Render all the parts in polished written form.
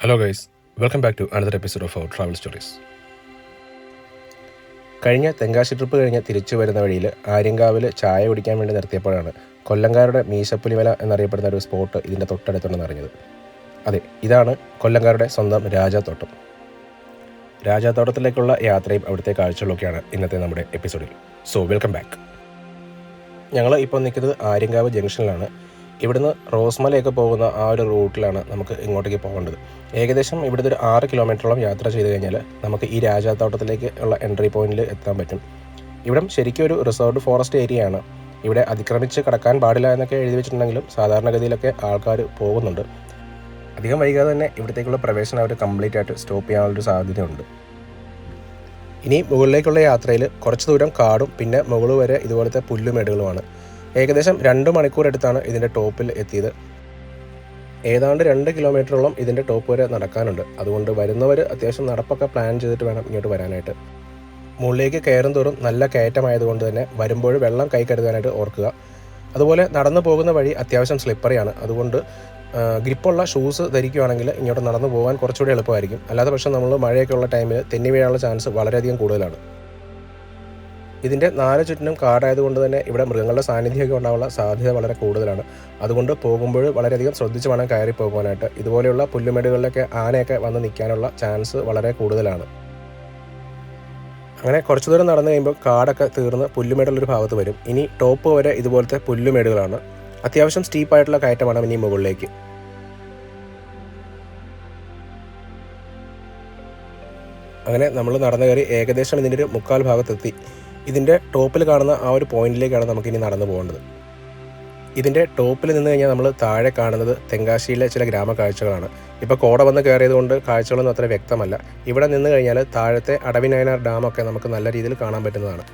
Hello guys, welcome back to another episode of our travel stories. കഴിഞ്ഞ Tenkasi trip കഴിഞ്ഞ് തിരിച്ചു വരുന്ന വഴിയിൽ ആര്യങ്കാവിൽ ചായ കുടിക്കാൻ വേണ്ടി നിർത്തിയപ്പോഴാണ് കൊല്ലംകാരുടെ മീശപ്പുലിമല എന്നറിയപ്പെടുന്ന ഒരു സ്പോട്ട് ഇതിൻ്റെ തൊട്ടടുത്തുണ്ടെന്ന് അറിഞ്ഞത്. അതെ, ഇതാണ് കൊല്ലംകാരുടെ സ്വന്തം രാജാത്തോട്ടം. രാജാത്തോട്ടത്തിലേക്കുള്ള യാത്രയും അവിടുത്തെ കാഴ്ചകളൊക്കെയാണ് ഇന്നത്തെ നമ്മുടെ എപ്പിസോഡിൽ. So welcome back. ഞങ്ങൾ ഇപ്പോൾ നിൽക്കുന്നത് ആര്യങ്കാവ് ജംഗ്ഷനിലാണ്. ഇവിടുന്ന് റോസ്മലയൊക്കെ പോകുന്ന ആ ഒരു റൂട്ടിലാണ് നമുക്ക് ഇങ്ങോട്ടേക്ക് പോകേണ്ടത്. ഏകദേശം ഇവിടുത്തെ ഒരു 6 കിലോമീറ്ററോളം യാത്ര ചെയ്ത് കഴിഞ്ഞാൽ നമുക്ക് ഈ രാജാത്തോട്ടത്തിലേക്ക് ഉള്ള എൻട്രി പോയിന്റിൽ എത്താൻ പറ്റും. ഇവിടം ശരിക്കും ഒരു റിസർവ്ഡ് ഫോറസ്റ്റ് ഏരിയയാണ്. ഇവിടെ അതിക്രമിച്ച് കടക്കാൻ പാടില്ല എന്നൊക്കെ എഴുതി വെച്ചിട്ടുണ്ടെങ്കിലും സാധാരണഗതിയിലൊക്കെ ആൾക്കാർ പോകുന്നുണ്ട്. അധികം വൈകാതെ തന്നെ ഇവിടത്തേക്കുള്ള പ്രവേശനം അവർ കംപ്ലീറ്റ് ആയിട്ട് സ്റ്റോപ്പ് ചെയ്യാനുള്ളൊരു സാധ്യതയുണ്ട്. ഇനി മുകളിലേക്കുള്ള യാത്രയിൽ കുറച്ച് ദൂരം കാടും പിന്നെ മുകൾ വരെ ഇതുപോലത്തെ പുല്ലുമേടുകളുമാണ്. ഏകദേശം 2 മണിക്കൂർ എടുത്താണ് ഇതിൻ്റെ ടോപ്പിൽ എത്തിയത്. ഏതാണ്ട് 2 കിലോമീറ്ററോളം ഇതിൻ്റെ ടോപ്പ് വരെ നടക്കാനുണ്ട്. അതുകൊണ്ട് വരുന്നവർ അത്യാവശ്യം നടപ്പൊക്കെ പ്ലാൻ ചെയ്തിട്ട് വേണം ഇങ്ങോട്ട് വരാനായിട്ട്. മുകളിലേക്ക് കയറും തോറും നല്ല കയറ്റമായതുകൊണ്ട് തന്നെ വരുമ്പോൾ വെള്ളം കൈ കരുതാനായിട്ട് ഓർക്കുക. അതുപോലെ നടന്നു പോകുന്ന വഴി അത്യാവശ്യം സ്ലിപ്പറിയാണ്. അതുകൊണ്ട് ഗ്രിപ്പുള്ള ഷൂസ് ധരിക്കുകയാണെങ്കിൽ ഇങ്ങോട്ട് നടന്നു പോകാൻ കുറച്ചുകൂടി എളുപ്പമായിരിക്കും. അല്ലാതെ പക്ഷേ നമ്മൾ മഴയൊക്കെ ഉള്ള ടൈമിൽ തെന്നി വീഴാനുള്ള ചാൻസ് വളരെയധികം കൂടുതലാണ്. ഇതിൻ്റെ 4 ചുറ്റിനും കാടായതുകൊണ്ട് തന്നെ ഇവിടെ മൃഗങ്ങളുടെ സാന്നിധ്യമൊക്കെ ഉണ്ടാകാനുള്ള സാധ്യത വളരെ കൂടുതലാണ്. അതുകൊണ്ട് പോകുമ്പോൾ വളരെയധികം ശ്രദ്ധിച്ച് വേണം കയറി പോകുവാനായിട്ട്. ഇതുപോലെയുള്ള പുല്ലുമേടുകളിലൊക്കെ ആനയൊക്കെ വന്ന് നിൽക്കാനുള്ള ചാൻസ് വളരെ കൂടുതലാണ്. അങ്ങനെ കുറച്ച് ദൂരം നടന്നു കഴിയുമ്പോൾ കാടൊക്കെ തീർന്ന് പുല്ലുമേടുള്ളൊരു ഭാഗത്ത് വരും. ഇനി ടോപ്പ് വരെ ഇതുപോലത്തെ പുല്ലുമേടുകളാണ്. അത്യാവശ്യം സ്റ്റീപ്പായിട്ടുള്ള കയറ്റമാണ് ഇനി മുകളിലേക്ക്. അങ്ങനെ നമ്മൾ നടന്നു കയറി ഏകദേശം ഇതിൻ്റെ ഒരു 3/4 ഭാഗത്തെത്തി. ഇതിൻ്റെ ടോപ്പിൽ കാണുന്ന ആ ഒരു പോയിന്റിലേക്കാണ് നമുക്കിനി നടന്നു പോകേണ്ടത്. ഇതിൻ്റെ ടോപ്പിൽ നിന്ന് കഴിഞ്ഞാൽ നമ്മൾ താഴെ കാണുന്നത് തെങ്കാശിയിലെ ചില ഗ്രാമക്കാഴ്ചകളാണ്. ഇപ്പോൾ കോട വന്ന് കയറിയത് കൊണ്ട് കാഴ്ചകളൊന്നും അത്ര വ്യക്തമല്ല. ഇവിടെ നിന്ന് കഴിഞ്ഞാൽ താഴത്തെ അടവിനയനാർ ഡാമൊക്കെ നമുക്ക് നല്ല രീതിയിൽ കാണാൻ പറ്റുന്നതാണ്.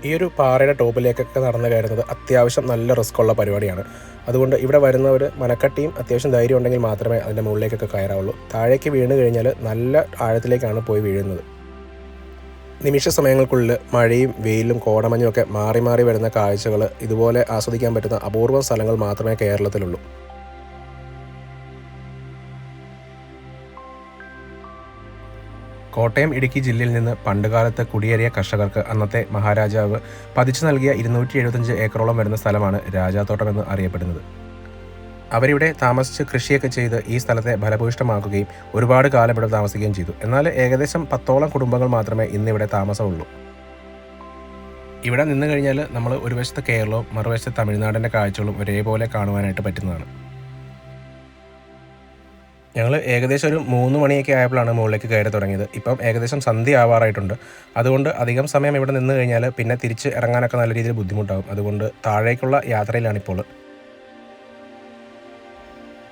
ഈ ഒരു പാറയുടെ ടോപ്പിലേക്കൊക്കെ നടന്നു കയറുന്നത് അത്യാവശ്യം നല്ല റിസ്ക് ഉള്ള പരിപാടിയാണ്. അതുകൊണ്ട് ഇവിടെ വരുന്നവർ മനക്കട്ടിയും അത്യാവശ്യം ധൈര്യം ഉണ്ടെങ്കിൽ മാത്രമേ അതിൻ്റെ മുകളിലേക്കൊക്കെ കയറാവുള്ളൂ. താഴേക്ക് വീണ് കഴിഞ്ഞാൽ നല്ല ആഴത്തിലേക്കാണ് പോയി വീഴുന്നത്. നിമിഷ സമയങ്ങൾക്കുള്ളിൽ മഴയും വെയിലും കോടമഞ്ഞും ഒക്കെ മാറി മാറി വരുന്ന കാഴ്ചകൾ ഇതുപോലെ ആസ്വദിക്കാൻ പറ്റുന്ന അപൂർവം സ്ഥലങ്ങൾ മാത്രമേ കേരളത്തിലുള്ളൂ. കോട്ടയം ഇടുക്കി ജില്ലയിൽ നിന്ന് പണ്ടുകാലത്ത് കുടിയേറിയ കർഷകർക്ക് അന്നത്തെ മഹാരാജാവ് പതിച്ചു നൽകിയ 275 ഏക്കറോളം വരുന്ന സ്ഥലമാണ് രാജാത്തോട്ടം എന്ന് അറിയപ്പെടുന്നത്. അവരിവിടെ താമസിച്ച് കൃഷിയൊക്കെ ചെയ്ത് ഈ സ്ഥലത്തെ ഫലഭൂയിഷ്ടമാക്കുകയും ഒരുപാട് കാലം ഇവിടെ താമസിക്കുകയും ചെയ്തു. എന്നാൽ ഏകദേശം 10ഓളം കുടുംബങ്ങൾ മാത്രമേ ഇന്നിവിടെ താമസമുള്ളൂ. ഇവിടെ നിന്ന് കഴിഞ്ഞാൽ നമ്മൾ ഒരു വശത്ത് കേരളവും മറുവശത്ത് തമിഴ്നാടിൻ്റെ കാഴ്ചകളും ഒരേപോലെ കാണുവാനായിട്ട് പറ്റുന്നതാണ്. ഞങ്ങൾ ഏകദേശം ഒരു 3 മണിയൊക്കെ ആയപ്പോഴാണ് മുകളിലേക്ക് കയറി തുടങ്ങിയത്. ഇപ്പം ഏകദേശം സന്ധ്യ ആവാറായിട്ടുണ്ട്. അതുകൊണ്ട് അധികം സമയം ഇവിടെ നിന്ന് കഴിഞ്ഞാൽ പിന്നെ തിരിച്ച് ഇറങ്ങാനൊക്കെ നല്ല രീതിയിൽ ബുദ്ധിമുട്ടാകും. അതുകൊണ്ട് താഴേക്കുള്ള യാത്രയിലാണിപ്പോൾ.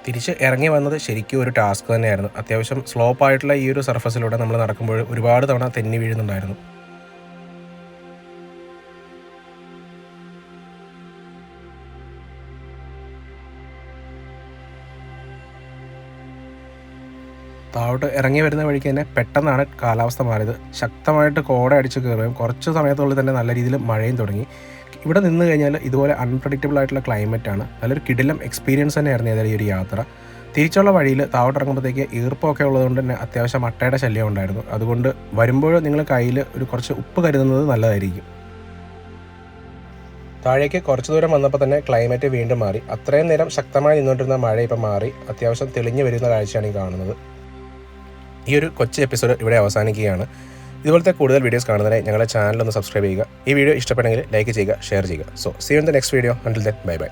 തിരിച്ച് ഇറങ്ങി വന്നത് ശരിക്കും ഒരു ടാസ്ക് തന്നെയായിരുന്നു. അത്യാവശ്യം സ്ലോപ്പായിട്ടുള്ള ഈ ഒരു സർഫസിലൂടെ നമ്മൾ നടക്കുമ്പോൾ ഒരുപാട് തവണ തെന്നി വീഴുന്നുണ്ടായിരുന്നു. താഴോട്ട് ഇറങ്ങി വരുന്ന വഴിക്ക് തന്നെ പെട്ടെന്നാണ് കാലാവസ്ഥ മാറിയത്. ശക്തമായിട്ട് കോട അടിച്ച് കയറുകയും കുറച്ച് സമയത്തുള്ളിൽ തന്നെ നല്ല രീതിയിൽ മഴയും തുടങ്ങി. ഇവിടെ നിന്ന് കഴിഞ്ഞാൽ ഇതുപോലെ അൺപ്രഡിക്റ്റബിൾ ആയിട്ടുള്ള ക്ലൈമറ്റാണ്. നല്ലൊരു കിടിലം എക്സ്പീരിയൻസ് തന്നെയായിരുന്നു ഏതായാലും ഈ ഒരു യാത്ര. തിരിച്ചുള്ള വഴിയിൽ താഴോട്ടിറങ്ങുമ്പോഴത്തേക്ക് ഈർപ്പമൊക്കെ ഉള്ളതുകൊണ്ട് തന്നെ അത്യാവശ്യം അട്ടയുടെ ശല്യം ഉണ്ടായിരുന്നു. അതുകൊണ്ട് വരുമ്പോൾ നിങ്ങൾ കയ്യിൽ ഒരു കുറച്ച് ഉപ്പ് കരുതുന്നത് നല്ലതായിരിക്കും. താഴേക്ക് കുറച്ച് ദൂരം വന്നപ്പോൾ തന്നെ ക്ലൈമറ്റ് വീണ്ടും മാറി. അത്രയും നേരം ശക്തമായി നിന്നുകൊണ്ടിരുന്ന മഴ ഇപ്പം മാറി അത്യാവശ്യം തെളിഞ്ഞു വരുന്ന കാഴ്ചയാണ് ഈ കാണുന്നത്. ഈ ഒരു കൊച്ചു എപ്പിസോഡ് ഇവിടെ അവസാനിക്കുകയാണ്. ഇതുപോലത്തെ കൂടുതൽ വീഡിയോസ് കാണുന്നതിനായി ഞങ്ങളുടെ ചാനൽ ഒന്ന് സബ്സ്ക്രൈബ് ചെയ്യുക. ഈ വീഡിയോ ഇഷ്ടപ്പെട്ടെങ്കിൽ ലൈക്ക് ചെയ്യുക, ഷെയർ ചെയ്യുക. So see you in the next video. Until then bye by.